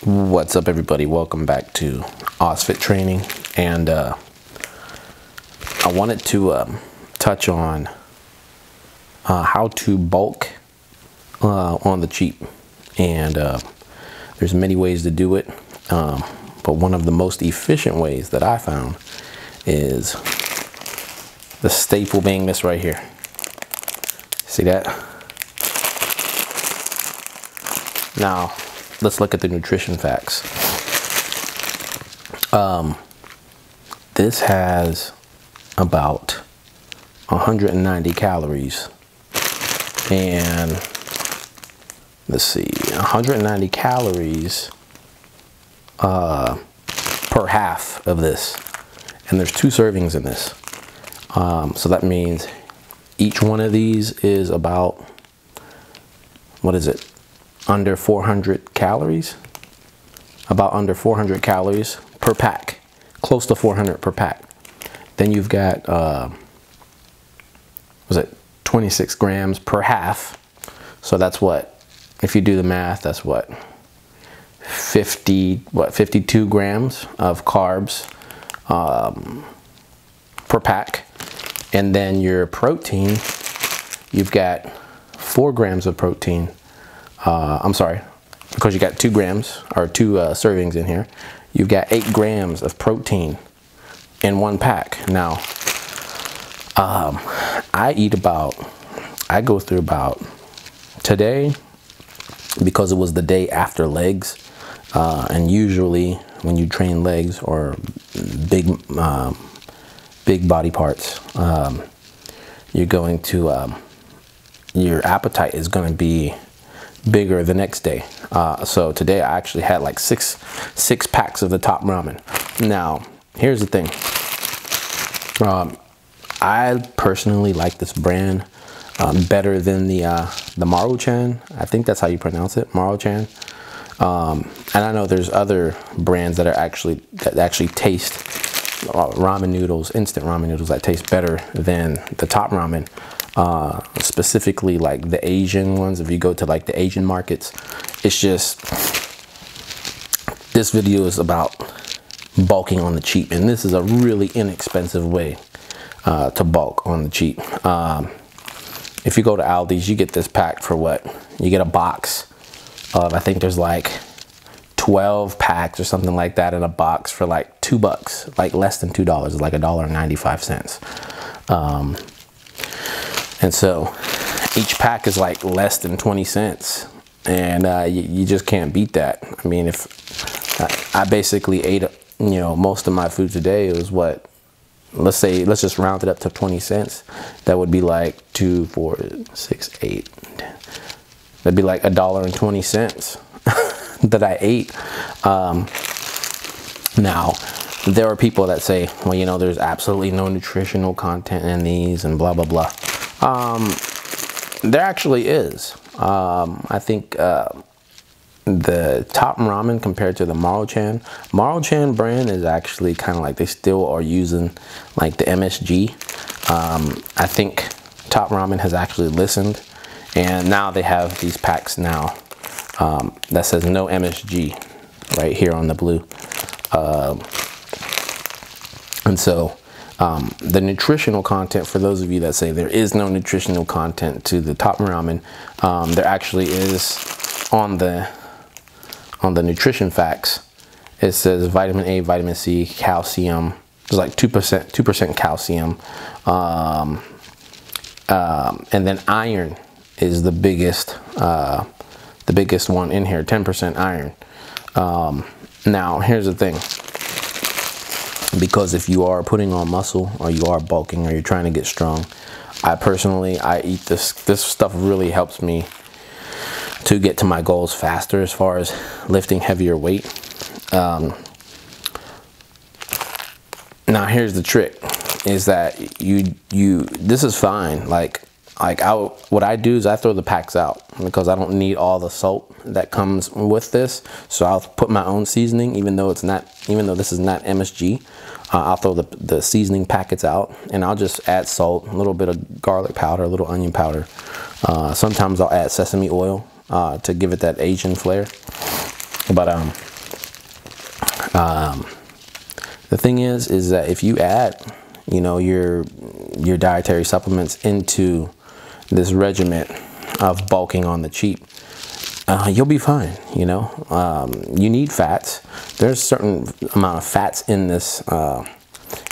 What's up, everybody? Welcome back to OzFit Training, and I wanted to touch on how to bulk on the cheap. And there's many ways to do it, but one of the most efficient ways that I found is the staple being this right here. See that? Now let's look at the nutrition facts. This has about 190 calories, and let's see, 190 calories per half of this, and there's 2 servings in this. So that means each one of these is about, what is it, under 400 calories, about under 400 calories per pack, close to 400 per pack. Then you've got, was it 26 grams per half? So that's what, if you do the math, that's what, 52 grams of carbs per pack. And then your protein, you've got 4 grams of protein. I'm sorry, because you got 2 grams or 2 servings in here. You've got 8 grams of protein in 1 pack. Now, I go through about, today, because it was the day after legs, and usually when you train legs or big body parts, you're going to, your appetite is going to be bigger the next day. So today I actually had like six packs of the Top Ramen. Now here's the thing, I personally like this brand better than the Maruchan. I think that's how you pronounce it, Maruchan. And I know there's other brands that actually taste ramen noodles, instant ramen noodles, that taste better than the Top Ramen. Specifically like the Asian ones. If you go to like the Asian markets, it's just, this video is about bulking on the cheap, and this is a really inexpensive way to bulk on the cheap. If you go to Aldi's, you get this pack for what? You get a box of, I think there's like 12 packs or something like that in a box for like $2, like less than $2, like $1.95. And so each pack is like less than 20 cents, and you just can't beat that. I mean, if I basically ate, you know, most of my food today, it was what, let's just round it up to 20 cents. That would be like 2, 4, 6, 8. That'd be like $1.20 that I ate. Now, there are people that say, well, you know, there's absolutely no nutritional content in these and blah, blah, blah. There actually is. I think the Top Ramen compared to the Maruchan brand is actually kind of like, they still are using like the MSG. I think Top Ramen has actually listened, and now they have these packs now that says no MSG right here on the blue. And so the nutritional content, for those of you that say there is no nutritional content to the Top Ramen, there actually is on the nutrition facts. It says vitamin A, vitamin C, calcium. There's like 2% calcium, and then iron is the biggest one in here, 10% iron. Now here's the thing. Because if you are putting on muscle, or you are bulking, or you're trying to get strong, I eat this stuff. Really helps me to get to my goals faster as far as lifting heavier weight. Now here's the trick, is that this is fine. What I do is I throw the packs out, because I don't need all the salt that comes with this. So I'll put my own seasoning, even though this is not MSG. I'll throw the seasoning packets out, and I'll just add salt, a little bit of garlic powder, a little onion powder. Sometimes I'll add sesame oil to give it that Asian flair. But The thing is that if you add, you know, your dietary supplements into this regimen of bulking on the cheap, you'll be fine. You know, you need fats. There's a certain amount of fats in this,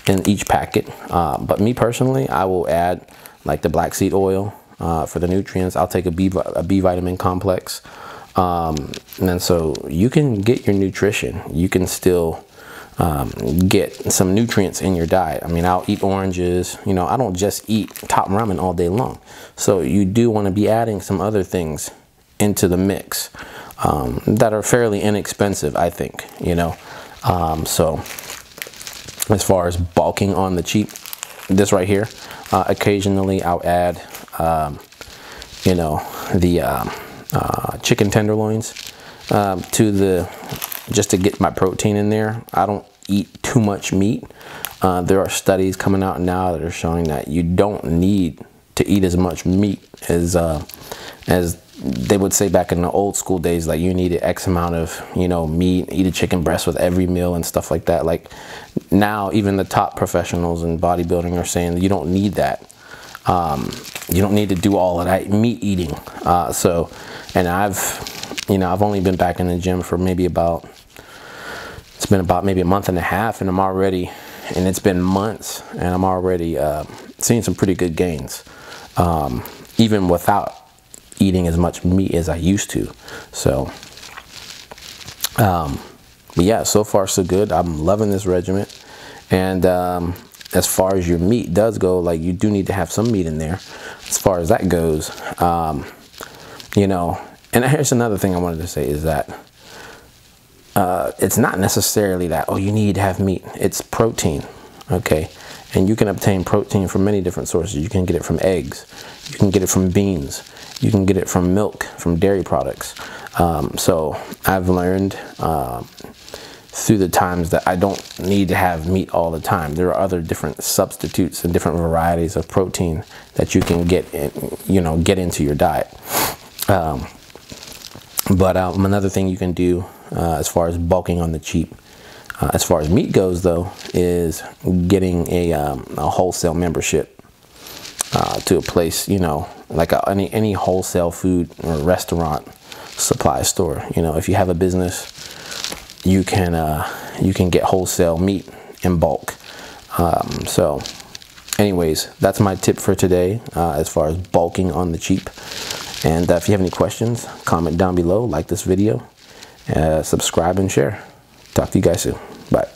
in each packet. But me personally, I will add like the black seed oil for the nutrients. I'll take a B vitamin complex. And then so you can get your nutrition. You can still get some nutrients in your diet. I mean, I'll eat oranges. You know, I don't just eat top ramen all day long. So you do want to be adding some other things into the mix that are fairly inexpensive, I think, you know. So as far as bulking on the cheap, this right here, occasionally I'll add, you know, the chicken tenderloins just to get my protein in there. I don't eat too much meat. There are studies coming out now that are showing that you don't need to eat as much meat as they would say back in the old school days, like you needed X amount of, you know, meat, eat a chicken breast with every meal and stuff like that. Like now, even the top professionals in bodybuilding are saying that you don't need that. You don't need to do all of that meat eating. And I've only been back in the gym for maybe it's been about maybe a month and a half, and it's been months, and I'm already seeing some pretty good gains, even without eating as much meat as I used to. So but yeah, so far so good. I'm loving this regimen. And as far as your meat does go, like you do need to have some meat in there as far as that goes. You know, and here's another thing I wanted to say is that it's not necessarily that, oh, you need to have meat. It's protein, okay? And you can obtain protein from many different sources. You can get it from eggs. You can get it from beans. You can get it from milk, from dairy products. So I've learned through the times that I don't need to have meat all the time. There are other different substitutes and different varieties of protein that you can get into your diet. But another thing you can do as far as bulking on the cheap, as far as meat goes though, is getting a wholesale membership to a place, you know, like any wholesale food or restaurant supply store. You know, if you have a business, you can get wholesale meat in bulk. So anyways, that's my tip for today as far as bulking on the cheap. And if you have any questions, comment down below, like this video, subscribe and share. Talk to you guys soon. Bye.